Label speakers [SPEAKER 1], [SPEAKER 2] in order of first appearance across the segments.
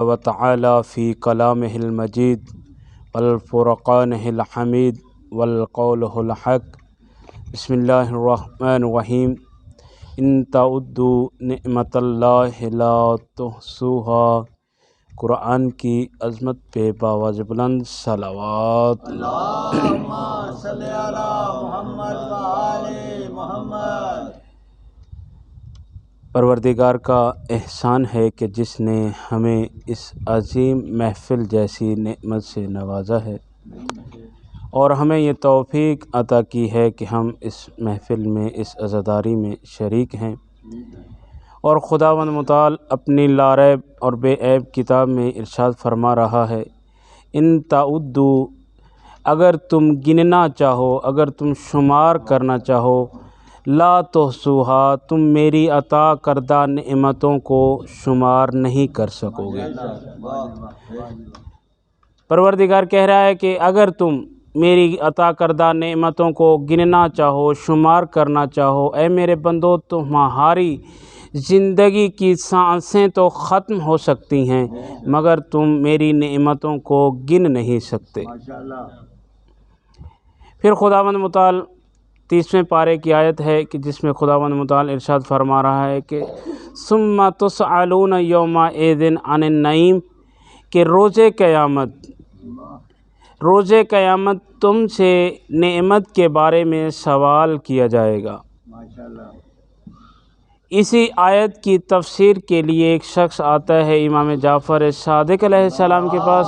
[SPEAKER 1] وتعالى في كلامه المجيد والفرقانه الحميد والقوله الحق. بسم الله الرحمن الرحيم. إن تعدوا نعمت اللہ لا تحصوها. قرآن کی عظمت پہ باواز بلند صلوات.
[SPEAKER 2] اللہم صلی علی محمد و آل محمد.
[SPEAKER 1] پروردگار کا احسان ہے کہ جس نے ہمیں اس عظیم محفل جیسی نعمت سے نوازا ہے اور ہمیں یہ توفیق عطا کی ہے کہ ہم اس محفل میں اس عزاداری میں شریک ہیں. اور خداوند متعال اپنی لاریب اور بے عیب کتاب میں ارشاد فرما رہا ہے، ان تعدو، اگر تم گننا چاہو، اگر تم شمار کرنا چاہو، لا تحصوها، تم میری عطا کردہ نعمتوں کو شمار نہیں کر سکو گے. پروردگار کہہ رہا ہے کہ اگر تم میری عطا کردہ نعمتوں کو گننا چاہو، شمار کرنا چاہو، اے میرے بندو، تمہاری زندگی کی سانسیں تو ختم ہو سکتی ہیں مگر تم میری نعمتوں کو گن نہیں سکتے. پھر خداوند متعال 30ویں پارے کی آیت ہے کہ جس میں خداوند متعال ارشاد فرما رہا ہے کہ ثم تسألون یومئذ عن النعیم، کہ روز قیامت تم سے نعمت کے بارے میں سوال کیا جائے گا. اسی آیت کی تفسیر کے لیے ایک شخص آتا ہے امام جعفر صادق علیہ السلام کے پاس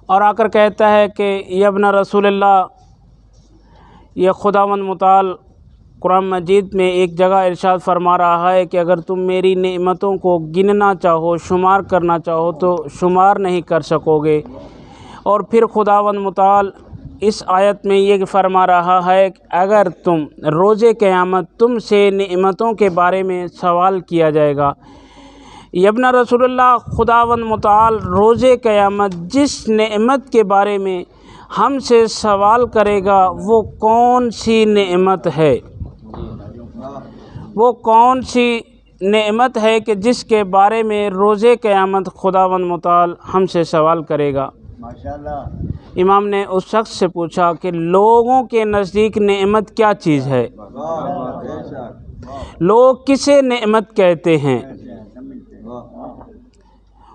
[SPEAKER 1] اور آ کر کہتا ہے کہ یا ابن رسول اللہ، یہ خداوند متعال قرآن مجید میں ایک جگہ ارشاد فرما رہا ہے کہ اگر تم میری نعمتوں کو گننا چاہو، شمار کرنا چاہو تو شمار نہیں کر سکو گے. اور پھر خداوند متعال اس آیت میں یہ فرما رہا ہے کہ اگر تم روز قیامت تم سے نعمتوں کے بارے میں سوال کیا جائے گا. ابن رسول اللہ، خداوند متعال روز قیامت جس نعمت کے بارے میں ہم سے سوال کرے گا وہ کون سی نعمت ہے؟ وہ کون سی نعمت ہے کہ جس کے بارے میں روز قیامت خداوند متعال ہم سے سوال کرے گا؟ امام نے اس شخص سے پوچھا کہ لوگوں کے نزدیک نعمت کیا چیز ہے؟ لوگ کسے نعمت کہتے ہیں؟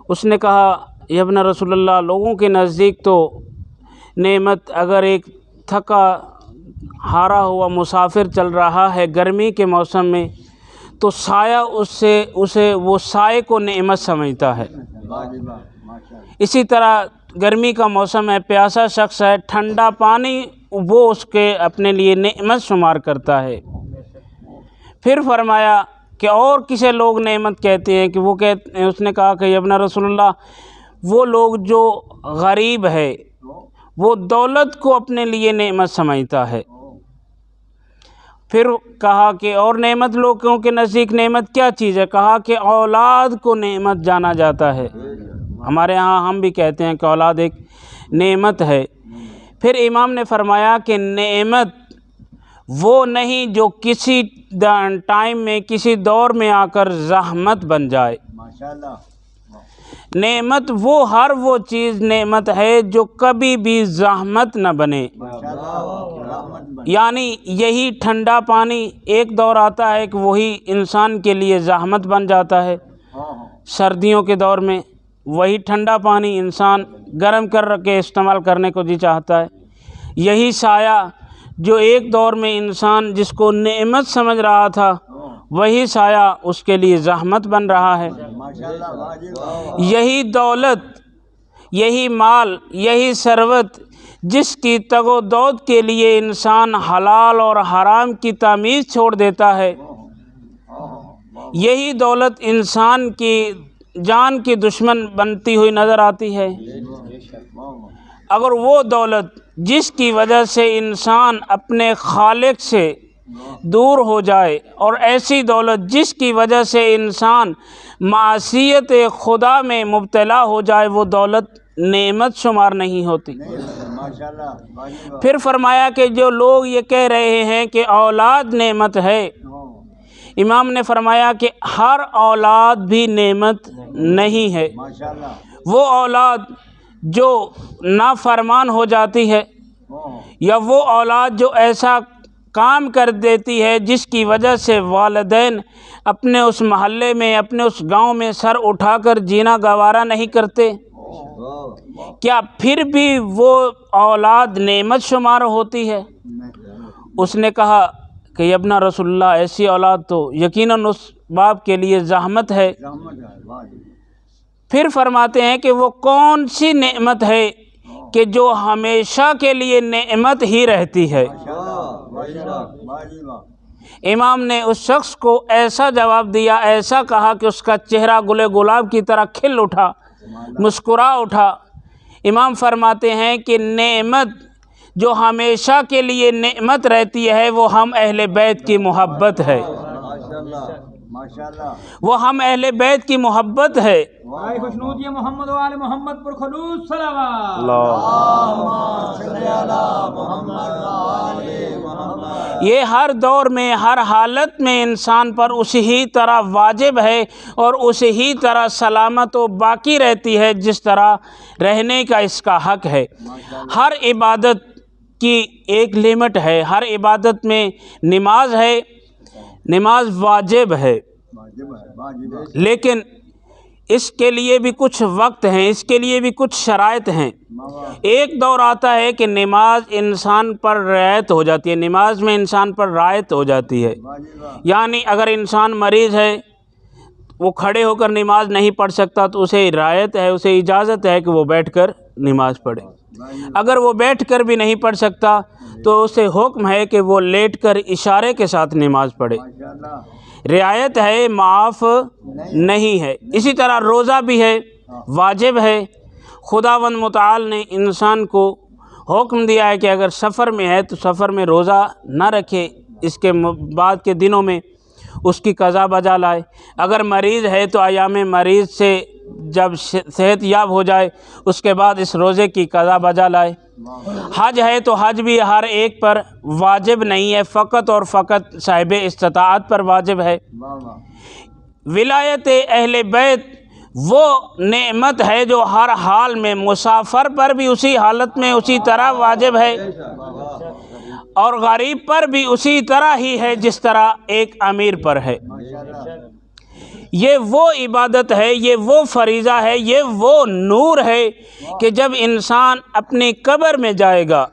[SPEAKER 1] اس نے کہا یا ابن رسول اللہ، لوگوں کے نزدیک تو نعمت اگر ایک تھکا ہارا ہوا مسافر چل رہا ہے گرمی کے موسم میں تو سایہ اسے وہ سائے کو نعمت سمجھتا ہے. اسی طرح گرمی کا موسم ہے، پیاسا شخص ہے، ٹھنڈا پانی وہ اس کے اپنے لیے نعمت شمار کرتا ہے. پھر فرمایا کہ اور کسے لوگ نعمت کہتے ہیں کہ اس نے کہا کہ ابن رسول اللہ، وہ لوگ جو غریب ہے وہ دولت کو اپنے لیے نعمت سمجھتا ہے. پھر کہا کہ اور نعمت لوگوں کے نزدیک نعمت کیا چیز ہے؟ کہا کہ اولاد کو نعمت جانا جاتا ہے. ہمارے ہاں ہم بھی کہتے ہیں کہ اولاد ایک نعمت ہے. پھر امام نے فرمایا کہ نعمت وہ نہیں جو کسی ٹائم میں کسی دور میں آ کر زحمت بن جائے. نعمت وہ چیز نعمت ہے جو کبھی بھی زحمت نہ بنے. یعنی یہی ٹھنڈا پانی ایک دور آتا ہے کہ وہی انسان کے لیے زحمت بن جاتا ہے. سردیوں کے دور میں وہی ٹھنڈا پانی انسان گرم کر کے استعمال کرنے کو جی چاہتا ہے. یہی سایہ جو ایک دور میں انسان جس کو نعمت سمجھ رہا تھا وہی سایہ اس کے لیے زحمت بن رہا ہے. یہی دولت، یہی مال، یہی ثروت جس کی تگ و دود کے لیے انسان حلال اور حرام کی تمیز چھوڑ دیتا ہے، یہی دولت انسان کی جان کی دشمن بنتی ہوئی نظر آتی ہے. اگر وہ دولت جس کی وجہ سے انسان اپنے خالق سے دور ہو جائے اور ایسی دولت جس کی وجہ سے انسان معصیت خدا میں مبتلا ہو جائے وہ دولت نعمت شمار نہیں ہوتی. پھر فرمایا کہ جو لوگ یہ کہہ رہے ہیں کہ اولاد نعمت ہے، امام نے فرمایا کہ ہر اولاد بھی نعمت نہیں ہے،
[SPEAKER 2] ماشاءاللہ،
[SPEAKER 1] وہ اولاد جو نافرمان ہو جاتی ہے یا وہ اولاد جو ایسا کام کر دیتی ہے جس کی وجہ سے والدین اپنے اس محلے میں، اپنے اس گاؤں میں سر اٹھا کر جینا گوارا نہیں کرتے، کیا پھر بھی وہ اولاد نعمت شمار ہوتی ہے؟ اس نے کہا کہ ابن رسول اللہ، ایسی اولاد تو یقیناً اس باپ کے لیے زحمت ہے۔ پھر فرماتے ہیں کہ وہ کون سی نعمت ہے کہ جو ہمیشہ کے لیے نعمت ہی رہتی ہے؟ امام نے اس شخص کو ایسا جواب دیا، ایسا کہا کہ اس کا چہرہ گل گلاب کی طرح کھل اٹھا، مسکرا اٹھا۔ امام فرماتے ہیں کہ نعمت جو ہمیشہ کے لیے نعمت رہتی ہے وہ ہم اہل بیت کی محبت ہے، وہ ہم اہل بیت کی محبت ہے۔
[SPEAKER 2] خوشنود یہ محمد و آل محمد پر خلوص صلوات،
[SPEAKER 1] یہ ہر دور میں، ہر حالت میں انسان پر اسی ہی طرح واجب ہے اور اسی ہی طرح سلامت و باقی رہتی ہے جس طرح رہنے کا اس کا حق ہے۔ ہر عبادت کی ایک لمٹ ہے، ہر عبادت میں نماز ہے، نماز واجب ہے، لیکن اس کے لیے بھی کچھ وقت ہیں، اس کے لیے بھی کچھ شرائط ہیں۔ ایک دور آتا ہے کہ نماز انسان پر رعایت ہو جاتی ہے، نماز میں انسان پر رعایت ہو جاتی ہے، یعنی اگر انسان مریض ہے، وہ کھڑے ہو کر نماز نہیں پڑھ سکتا تو اسے رعایت ہے، اسے اجازت ہے کہ وہ بیٹھ کر نماز پڑھے۔ اگر وہ بیٹھ کر بھی نہیں پڑھ سکتا تو اسے حکم ہے کہ وہ لیٹ کر اشارے کے ساتھ نماز پڑھے، رعایت ہے، معاف نہیں ہے۔ اسی طرح روزہ بھی ہے، واجب ہے۔ خداوند متعال نے انسان کو حکم دیا ہے کہ اگر سفر میں ہے تو سفر میں روزہ نہ رکھے، اس کے بعد کے دنوں میں اس کی قضا بجا لائے۔ اگر مریض ہے تو ایام مریض سے جب صحت یاب ہو جائے اس کے بعد اس روزے کی قضا بجا لائے۔ حج ہے تو حج بھی ہر ایک پر واجب نہیں ہے، فقط اور فقط صاحب استطاعت پر واجب ہے۔ ولایت اہل بیت وہ نعمت ہے جو ہر حال میں، مسافر پر بھی اسی حالت میں اسی طرح واجب ہے اور غریب پر بھی اسی طرح ہی ہے جس طرح ایک امیر پر ہے۔ یہ وہ عبادت ہے، یہ وہ فریضہ ہے، یہ وہ نور ہے کہ جب انسان اپنی قبر میں جائے گا،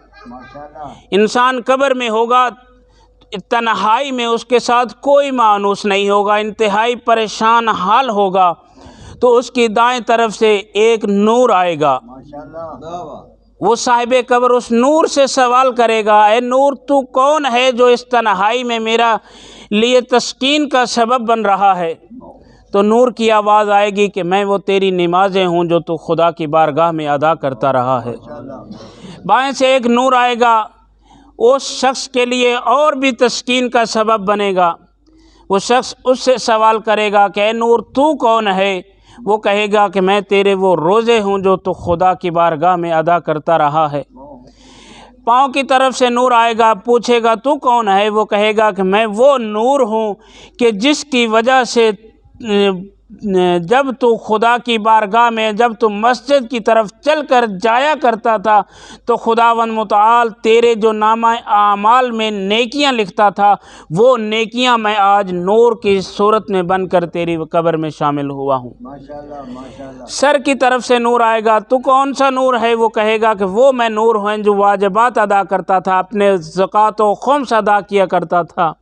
[SPEAKER 1] انسان قبر میں ہوگا، تنہائی میں اس کے ساتھ کوئی مانوس نہیں ہوگا، انتہائی پریشان حال ہوگا، تو اس کی دائیں طرف سے ایک نور آئے گا۔ وہ صاحب قبر اس نور سے سوال کرے گا، اے نور تو کون ہے جو اس تنہائی میں میرا لیے تسکین کا سبب بن رہا ہے؟ تو نور کی آواز آئے گی کہ میں وہ تیری نمازیں ہوں جو تو خدا کی بارگاہ میں ادا کرتا رہا ہے۔ بائیں سے ایک نور آئے گا، اس شخص کے لیے اور بھی تسکین کا سبب بنے گا۔ وہ شخص اس سے سوال کرے گا کہ اے نور تو کون ہے؟ وہ کہے گا کہ میں تیرے وہ روزے ہوں جو تو خدا کی بارگاہ میں ادا کرتا رہا ہے۔ پاؤں کی طرف سے نور آئے گا، پوچھے گا تو کون ہے؟ وہ کہے گا کہ میں وہ نور ہوں کہ جس کی وجہ سے جب تو خدا کی بارگاہ میں، جب تو مسجد کی طرف چل کر جایا کرتا تھا تو خداوند متعال تیرے جو نامہ اعمال میں نیکیاں لکھتا تھا وہ نیکیاں میں آج نور کی صورت میں بن کر تیری قبر میں شامل ہوا ہوں۔ سر کی طرف سے نور آئے گا، تو کون سا نور ہے؟ وہ کہے گا کہ وہ میں نور ہوں جو واجبات ادا کرتا تھا، اپنے زکوٰۃ و خمس ادا کیا کرتا تھا۔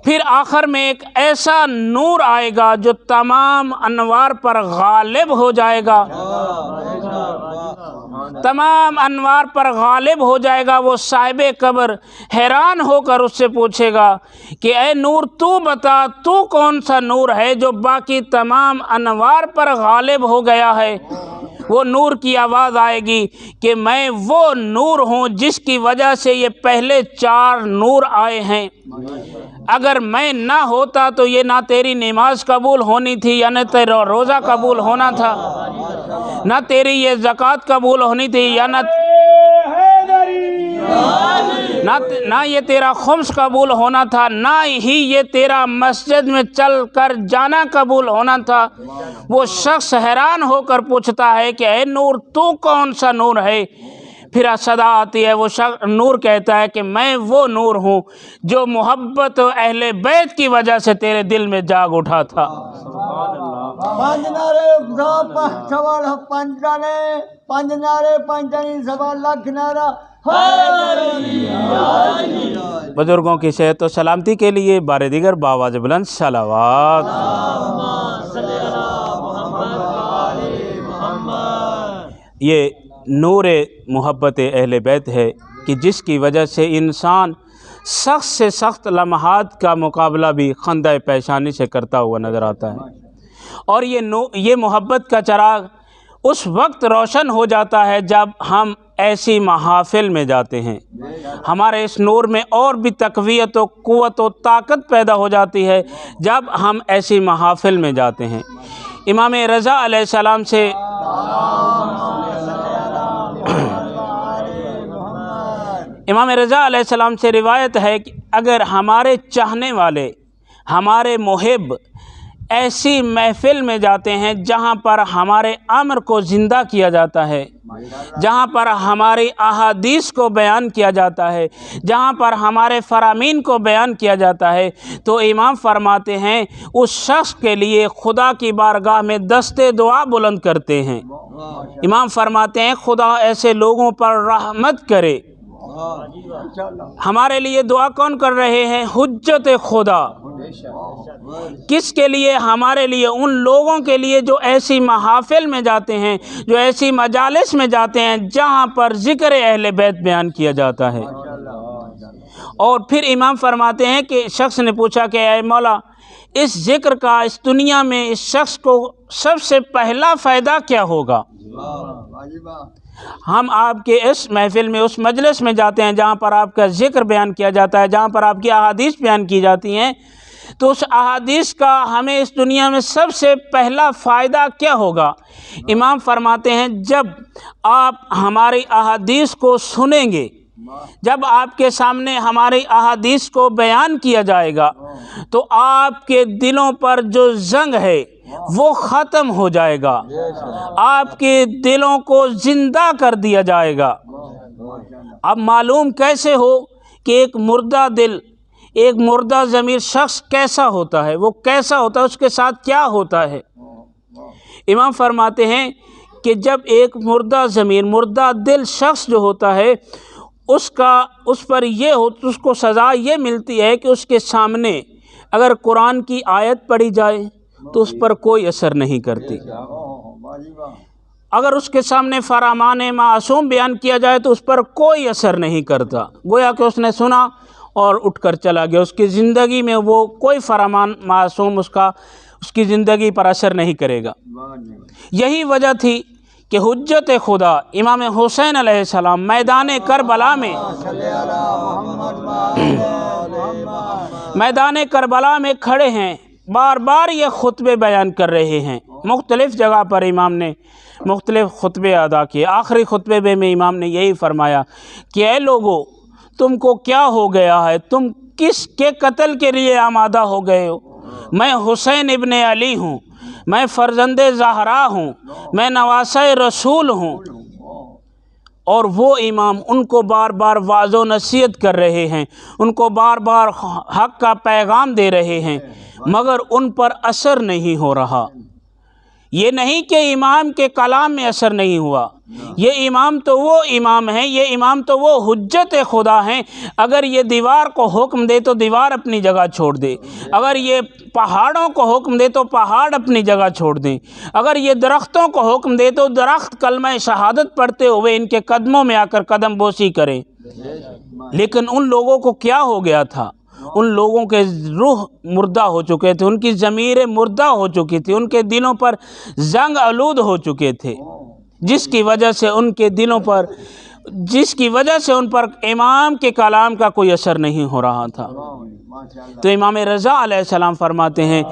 [SPEAKER 1] پھر آخر میں ایک ایسا نور آئے گا جو تمام انوار پر غالب ہو جائے گا، تمام انوار پر غالب ہو جائے گا۔ وہ صاحب قبر حیران ہو کر اس سے پوچھے گا کہ اے نور تو بتا تو کون سا نور ہے جو باقی تمام انوار پر غالب ہو گیا ہے؟ وہ نور کی آواز آئے گی کہ میں وہ نور ہوں جس کی وجہ سے یہ پہلے 4 نور آئے ہیں۔ اگر میں نہ ہوتا تو یہ نہ تیری نماز قبول ہونی تھی، یا نہ تیرا روزہ قبول ہونا تھا، نہ تیری یہ زکوٰۃ قبول ہونی تھی، یا نہ نہ یہ تیرا خمس قبول ہونا تھا، نہ ہی یہ تیرا مسجد میں چل کر جانا قبول ہونا تھا۔ وہ شخص حیران ہو کر پوچھتا ہے کہ اے نور، تو کون سا نور ہے؟ پھر صدا آتی ہے، وہ شخص نور کہتا ہے کہ میں وہ نور ہوں جو محبت اہل بیت کی وجہ سے تیرے دل میں جاگ اٹھا تھا۔ بزرگوں کی صحت و سلامتی کے لیے بار دیگر بآواز بلند صلوات۔ یہ نور محبت اہل بیت ہے کہ جس کی وجہ سے انسان سخت سے سخت لمحات کا مقابلہ بھی خندۂ پیشانی سے کرتا ہوا نظر آتا ہے، اور یہ محبت کا چراغ اس وقت روشن ہو جاتا ہے جب ہم ایسی محافل میں جاتے ہیں۔ ہمارے اس نور میں اور بھی تقویت و قوت و طاقت پیدا ہو جاتی ہے جب ہم ایسی محافل میں جاتے ہیں۔ امام رضا علیہ السلام سے روایت ہے کہ اگر ہمارے چاہنے والے، ہمارے محب ایسی محفل میں جاتے ہیں جہاں پر ہمارے امر کو زندہ کیا جاتا ہے، جہاں پر ہماری احادیث کو بیان کیا جاتا ہے، جہاں پر ہمارے فرامین کو بیان کیا جاتا ہے، تو امام فرماتے ہیں اس شخص کے لیے خدا کی بارگاہ میں دستے دعا بلند کرتے ہیں۔ امام فرماتے ہیں خدا ایسے لوگوں پر رحمت کرے۔ ہمارے لیے دعا کون کر رہے ہیں؟ حجت خدا۔ کس کے لیے؟ ہمارے لیے، ان لوگوں کے لیے جو ایسی محافل میں جاتے ہیں، جو ایسی مجالس میں جاتے ہیں جہاں پر ذکر اہل بیت بیان کیا جاتا ہے۔ اور پھر امام فرماتے ہیں کہ شخص نے پوچھا کہ اے مولا، اس ذکر کا اس دنیا میں اس شخص کو سب سے پہلا فائدہ کیا ہوگا؟ ہم آپ کے اس محفل میں، اس مجلس میں جاتے ہیں جہاں پر آپ کا ذکر بیان کیا جاتا ہے، جہاں پر آپ کی احادیث بیان کی جاتی ہیں، تو اس احادیث کا ہمیں اس دنیا میں سب سے پہلا فائدہ کیا ہوگا؟ امام فرماتے ہیں جب آپ ہماری احادیث کو سنیں گے، جب آپ کے سامنے ہماری احادیث کو بیان کیا جائے گا، تو آپ کے دلوں پر جو زنگ ہے وہ ختم ہو جائے گا، آپ کے دلوں کو زندہ کر دیا جائے گا۔ اب معلوم کیسے ہو کہ ایک مردہ دل، ایک مردہ ضمیر شخص کیسا ہوتا ہے، وہ کیسا ہوتا ہے، اس کے ساتھ کیا ہوتا ہے؟ امام فرماتے ہیں کہ جب ایک مردہ ضمیر، مردہ دل شخص جو ہوتا ہے، اس کو سزا یہ ملتی ہے کہ اس کے سامنے اگر قرآن کی آیت پڑھی جائے تو اس پر کوئی اثر نہیں کرتی، اگر اس کے سامنے فرمان معصوم بیان کیا جائے تو اس پر کوئی اثر نہیں کرتا، گویا کہ اس نے سنا اور اٹھ کر چلا گیا، اس کی زندگی میں وہ کوئی فرمان معصوم اس کی زندگی پر اثر نہیں کرے گا۔ یہی وجہ تھی کہ حجت خدا امام حسین علیہ السلام میدان کربلا میں کھڑے ہیں، بار بار یہ خطبے بیان کر رہے ہیں، مختلف جگہ پر امام نے مختلف خطبے ادا کیے۔ آخری خطبے میں امام نے یہی فرمایا کہ اے لوگو، تم کو کیا ہو گیا ہے؟ تم کس کے قتل کے لیے آمادہ ہو گئے ہو؟ میں حسین ابن علی ہوں، میں فرزند زہرا ہوں، میں نواسہ رسول ہوں۔ اور وہ امام ان کو بار بار واعظ و نصیحت کر رہے ہیں، ان کو بار بار حق کا پیغام دے رہے ہیں، مگر ان پر اثر نہیں ہو رہا۔ یہ نہیں کہ امام کے کلام میں اثر نہیں ہوا، یہ امام تو وہ امام ہیں، یہ امام تو وہ حجت خدا ہیں۔ اگر یہ دیوار کو حکم دے تو دیوار اپنی جگہ چھوڑ دے، اگر یہ پہاڑوں کو حکم دے تو پہاڑ اپنی جگہ چھوڑ دیں، اگر یہ درختوں کو حکم دے تو درخت کلمہ شہادت پڑھتے ہوئے ان کے قدموں میں آ کر قدم بوسی کریں۔ لیکن ان لوگوں کو کیا ہو گیا تھا؟ ان لوگوں کے روح مردہ ہو چکے تھے، ان کی ضمیر مردہ ہو چکی تھی، ان کے دلوں پر زنگ آلود ہو چکے تھے، جس کی وجہ سے ان پر امام کے کلام کا کوئی اثر نہیں ہو رہا تھا۔ تو امام رضا علیہ السلام فرماتے ہیں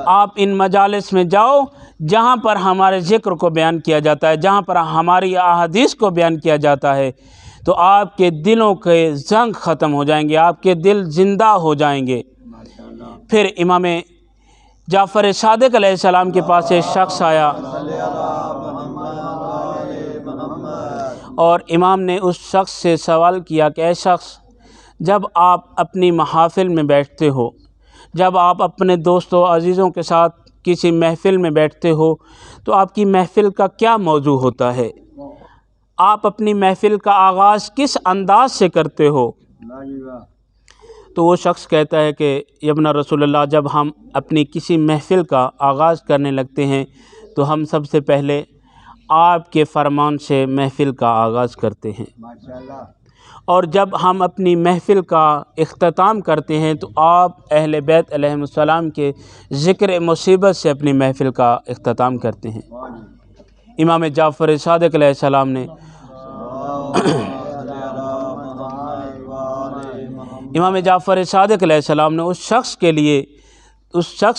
[SPEAKER 1] آپ ان مجالس میں جاؤ جہاں پر ہمارے ذکر کو بیان کیا جاتا ہے، جہاں پر ہماری احادیث کو بیان کیا جاتا ہے، تو آپ کے دلوں کے زنگ ختم ہو جائیں گے، آپ کے دل زندہ ہو جائیں گے۔ پھر امام جعفر صادق علیہ السلام کے پاس ایک شخص آیا اور امام نے اس شخص سے سوال کیا کہ اے شخص، جب آپ اپنی محافل میں بیٹھتے ہو، جب آپ اپنے دوستوں عزیزوں کے ساتھ کسی محفل میں بیٹھتے ہو، تو آپ کی محفل کا کیا موضوع ہوتا ہے؟ آپ اپنی محفل کا آغاز کس انداز سے کرتے ہو؟ تو وہ شخص کہتا ہے کہ ابن رسول اللہ، جب ہم اپنی کسی محفل کا آغاز کرنے لگتے ہیں تو ہم سب سے پہلے آپ کے فرمان سے محفل کا آغاز کرتے ہیں، اور جب ہم اپنی محفل کا اختتام کرتے ہیں تو آپ اہل بیت علیہم السلام کے ذکر مصیبت سے اپنی محفل کا اختتام کرتے ہیں۔ امام جعفر صادق علیہ السلام نے امام جعفر صادق علیہ السلام نے اس شخص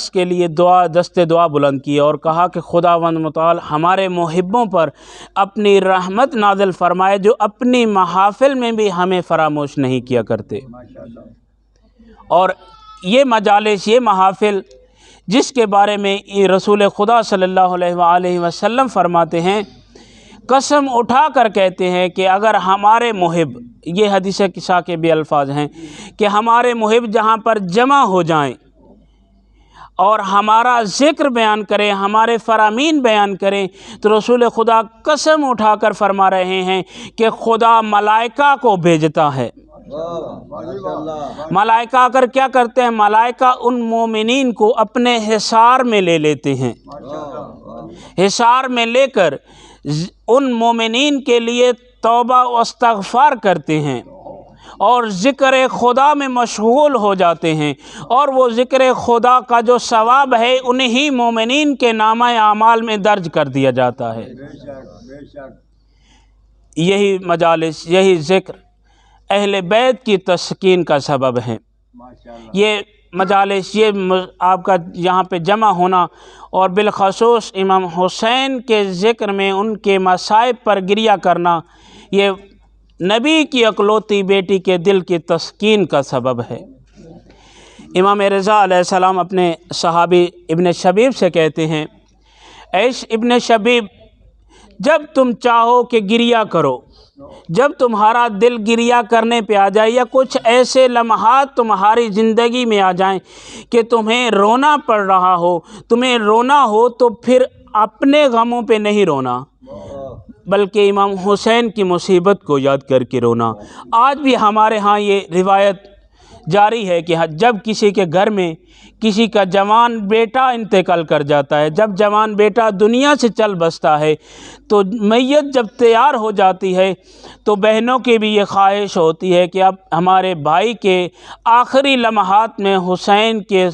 [SPEAKER 1] کے لیے دعا بلند کی اور کہا کہ خداوند متعال ہمارے محبوں پر اپنی رحمت نازل فرمائے، جو اپنی محافل میں بھی ہمیں فراموش نہیں کیا کرتے۔ اور یہ مجالس، یہ محافل جس کے بارے میں رسول خدا صلی اللہ علیہ وآلہ وسلم فرماتے ہیں، قسم اٹھا کر کہتے ہیں کہ اگر ہمارے محب، یہ حدیث قصہ کے بھی الفاظ ہیں، کہ ہمارے محب جہاں پر جمع ہو جائیں اور ہمارا ذکر بیان کریں، ہمارے فرامین بیان کریں، تو رسول خدا قسم اٹھا کر فرما رہے ہیں کہ خدا ملائکہ کو بھیجتا ہے۔ ملائکہ آ کر کیا کرتے ہیں؟ ملائکہ ان مومنین کو اپنے حصار میں لے لیتے ہیں، حصار میں لے کر ان مومنین کے لیے توبہ و استغفار کرتے ہیں اور ذکر خدا میں مشغول ہو جاتے ہیں، اور وہ ذکر خدا کا جو ثواب ہے انہی مومنین کے نامہ اعمال میں درج کر دیا جاتا ہے۔ یہی مجالس، یہی ذکر اہل بیت کی تسکین کا سبب ہے۔ یہ مجالس، یہ آپ کا یہاں پہ جمع ہونا، اور بالخصوص امام حسین کے ذکر میں ان کے مصائب پر گریہ کرنا، یہ نبی کی اکلوتی بیٹی کے دل کی تسکین کا سبب ہے۔ امام رضا علیہ السلام اپنے صحابی ابن شبیب سے کہتے ہیں، اے ابن شبیب، جب تم چاہو کہ گریہ کرو، جب تمہارا دل گریہ کرنے پہ آ جائے، یا کچھ ایسے لمحات تمہاری زندگی میں آ جائیں کہ تمہیں رونا پڑ رہا ہو، تمہیں رونا ہو، تو پھر اپنے غموں پہ نہیں رونا، بلکہ امام حسین کی مصیبت کو یاد کر کے رونا۔ آج بھی ہمارے ہاں یہ روایت جاری ہے کہ جب کسی کے گھر میں کسی کا جوان بیٹا انتقال کر جاتا ہے، جب جوان بیٹا دنیا سے چل بستا ہے، تو میت جب تیار ہو جاتی ہے تو بہنوں کی بھی یہ خواہش ہوتی ہے کہ اب ہمارے بھائی کے آخری لمحات میں حسین کے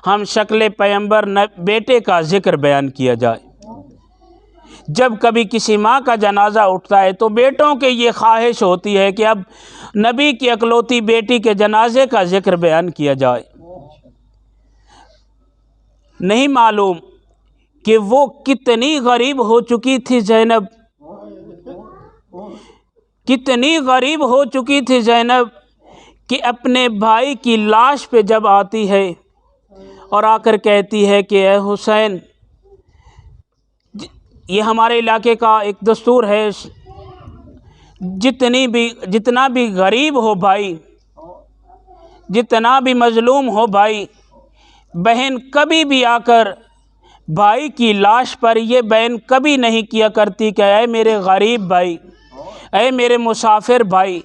[SPEAKER 1] ہم شکل پیغمبر بیٹے کا ذکر بیان کیا جائے۔ جب کبھی کسی ماں کا جنازہ اٹھتا ہے تو بیٹوں کے یہ خواہش ہوتی ہے کہ اب نبی کی اکلوتی بیٹی کے جنازے کا ذکر بیان کیا جائے۔ نہیں معلوم کہ وہ کتنی غریب ہو چکی تھی زینب، کتنی غریب ہو چکی تھی زینب کہ اپنے بھائی کی لاش پہ جب آتی ہے اور آ کر کہتی ہے کہ اے حسین، یہ ہمارے علاقے کا ایک دستور ہے، جتنا بھی غریب ہو بھائی، جتنا بھی مظلوم ہو بھائی، بہن کبھی بھی آ کر بھائی کی لاش پر یہ بہن کبھی نہیں کیا کرتی کہ اے میرے غریب بھائی، اے میرے مسافر بھائی۔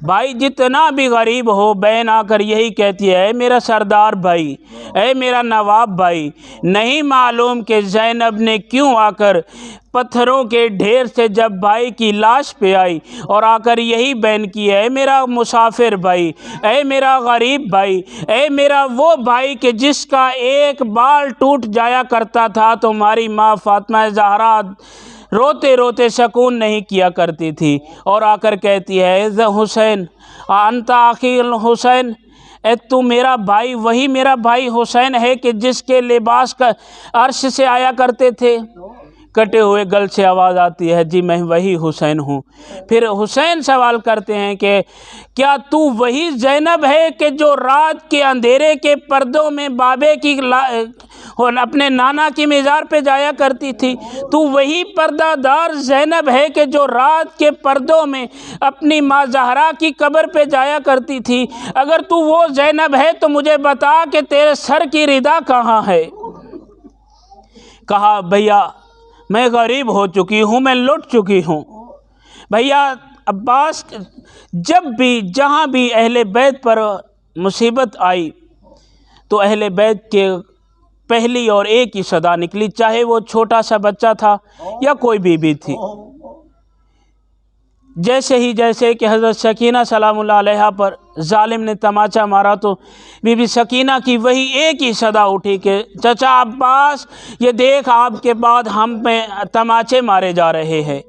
[SPEAKER 1] بھائی جتنا بھی غریب ہو، بہن آ کر یہی کہتی ہے اے میرا سردار بھائی، اے میرا نواب بھائی۔ نہیں معلوم کہ زینب نے کیوں آ کر پتھروں کے ڈھیر سے جب بھائی کی لاش پہ آئی اور آ کر یہی بہن کی ہے اے میرا مسافر بھائی، اے میرا غریب بھائی، اے میرا وہ بھائی کہ جس کا ایک بال ٹوٹ جایا کرتا تھا تو ہماری ماں فاطمہ زہرا روتے روتے سکون نہیں کیا کرتی تھی، اور آ کر کہتی ہے اے حسین انت اخی الحسین، اے تو میرا بھائی وہی میرا بھائی حسین ہے کہ جس کے لباس کا عرش سے آیا کرتے تھے؟ کٹے ہوئے گل سے آواز آتی ہے جی میں وہی حسین ہوں۔ پھر حسین سوال کرتے ہیں کہ کیا تو وہی زینب ہے کہ جو رات کے اندھیرے کے پردوں میں بابے کی اپنے نانا کی مزار پہ جایا کرتی تھی؟ تو وہی پردہ دار زینب ہے کہ جو رات کے پردوں میں اپنی ماں زہرا کی قبر پہ جایا کرتی تھی؟ اگر تو وہ زینب ہے تو مجھے بتا کہ تیرے سر کی ردا کہاں ہے؟ کہا بھیا میں غریب ہو چکی ہوں، میں لٹ چکی ہوں۔ بھیا عباس جب بھی جہاں بھی اہل بیت پر مصیبت آئی تو اہل بیت کے پہلی اور ایک ہی صدا نکلی، چاہے وہ چھوٹا سا بچہ تھا یا کوئی بی بی تھی۔ جیسے کہ حضرت سکینہ سلام اللہ علیہا پر ظالم نے تماچا مارا تو بی بی سکینہ کی وہی ایک ہی صدا اٹھی کہ چچا عباس یہ دیکھ آپ کے بعد ہم پہ تماچے مارے جا رہے ہیں۔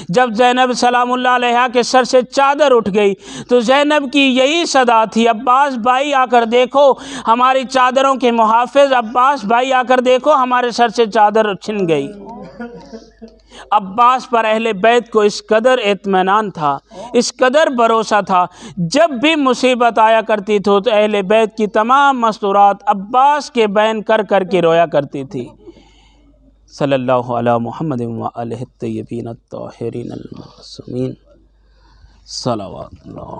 [SPEAKER 1] جب زینب سلام اللہ علیہا کے سر سے چادر اٹھ گئی تو زینب کی یہی صدا تھی، عباس بھائی آ کر دیکھو ہماری چادروں کے محافظ، عباس بھائی آ کر دیکھو ہمارے سر سے چادر چھن گئی۔ عباس پر اہل بیت کو اس قدر اطمینان تھا، اس قدر بھروسہ تھا، جب بھی مصیبت آیا کرتی تھی تو اہل بیت کی تمام مستورات عباس کے بیان کر کر کے رویا کرتی تھی۔ صلی اللہ علی محمد وآلہ الطیبین الطاہرین المعصومین، صلوات اللہ۔